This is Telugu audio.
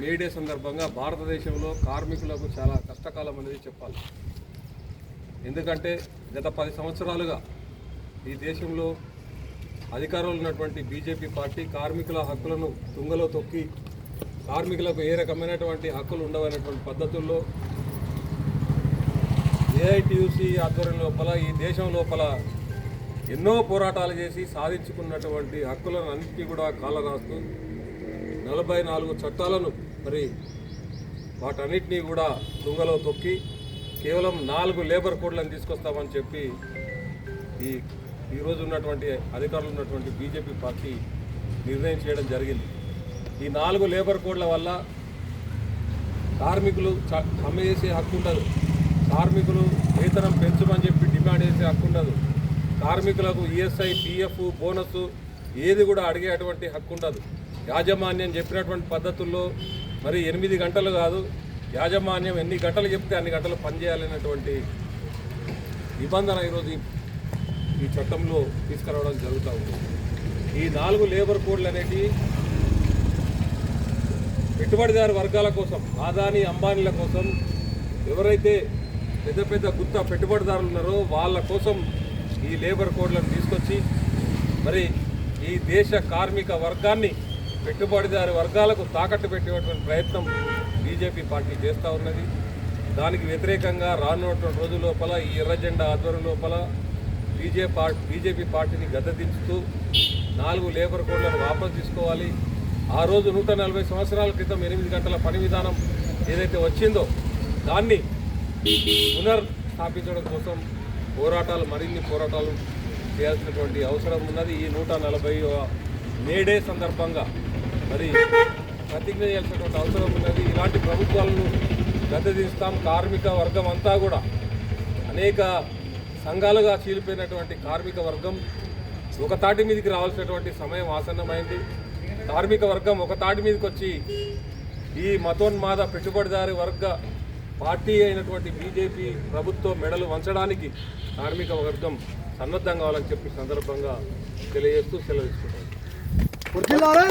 మే డే సందర్భంగా భారతదేశంలో కార్మికులకు చాలా కష్టకాలం అనేది చెప్పాలి. ఎందుకంటే గత 10 సంవత్సరాలుగా ఈ దేశంలో అధికారంలో ఉన్నటువంటి బీజేపీ పార్టీ కార్మికుల హక్కులను తుంగలో తొక్కి కార్మికులకు ఏ రకమైనటువంటి హక్కులు ఉండవనేటువంటి పద్ధతుల్లో ఏఐటీయూసీ ఆధ్వర్యం లోపల ఈ దేశం లోపల ఎన్నో పోరాటాలు చేసి సాధించుకున్నటువంటి హక్కులను అన్నింటినీ కూడా కాలరాస్తూ 44 చట్టాలను మరి వాటన్నిటినీ కూడా తుంగలో తొక్కి కేవలం 4 లేబర్ కోడ్లను తీసుకొస్తామని చెప్పి ఈరోజు ఉన్నటువంటి అధికారులు ఉన్నటువంటి బీజేపీ పార్టీ నిర్ణయం చేయడం జరిగింది. ఈ 4 లేబర్ కోడ్ల వల్ల కార్మికులు సమ్మె చేసే హక్కు ఉండదు, కార్మికులు వేతనం పెంచమని చెప్పి డిమాండ్ చేసే హక్కు ఉండదు, కార్మికులకు ఈఎస్ఐ పిఎఫ్ బోనస్ ఏది కూడా అడిగేటువంటి హక్కు ఉండదు. యాజమాన్యం చెప్పినటువంటి పద్ధతుల్లో మరి 8 గంటలు కాదు, యాజమాన్యం ఎన్ని గంటలు చెప్తే అన్ని గంటలు పనిచేయాలనేటువంటి నిబంధన ఈరోజు ఈ చట్టంలో తీసుకురావడం జరుగుతూ ఉంది. ఈ 4 లేబర్ కోడ్లు అనేటివి పెట్టుబడిదారు వర్గాల కోసం, ఆదాని అంబానీల కోసం, ఎవరైతే పెద్ద పెద్ద గుత్త పెట్టుబడిదారులు ఉన్నారో వాళ్ళ కోసం ఈ లేబర్ కోడ్లను తీసుకొచ్చి మరి ఈ దేశ కార్మిక వర్గాన్ని పెట్టుబడిదారు వర్గాలకు తాకట్టు పెట్టేటువంటి ప్రయత్నం బీజేపీ పార్టీ చేస్తూ ఉన్నది. దానికి వ్యతిరేకంగా రానున్నటువంటి రోజుల లోపల ఈ ఎర్ర జెండా ఆధ్వర్యం లోపల బీజేపీ పార్టీని గద్దెదించుతూ 4 లేబర్ కోడ్లను వాపసు తీసుకోవాలి. ఆ రోజు 140 సంవత్సరాల క్రితం 8 గంటల పని విధానం ఏదైతే వచ్చిందో దాన్ని పునర్స్థాపించడం కోసం మరిన్ని పోరాటాలు చేయాల్సినటువంటి అవసరం ఉన్నది. ఈ 140వ మే డే సందర్భంగా మరి ప్రతిజ్ఞ చేయాల్సినటువంటి అవసరం ఉన్నది. ఇలాంటి ప్రభుత్వాలను గద్దెదిస్తాం. కార్మిక వర్గం అంతా కూడా అనేక సంఘాలుగా చీలిపోయినటువంటి కార్మిక వర్గం ఒక తాటి మీదకి రావాల్సినటువంటి సమయం ఆసన్నమైంది. కార్మిక వర్గం ఒక తాటి మీదకి వచ్చి ఈ మతోన్మాద పెట్టుబడిదారి వర్గ పార్టీ అయినటువంటి బీజేపీ ప్రభుత్వం మెడలు వంచడానికి కార్మిక వర్గం సన్నద్ధం కావాలని చెప్పి సందర్భంగా తెలియజేస్తూ సెలవు తీసుకుంటారు.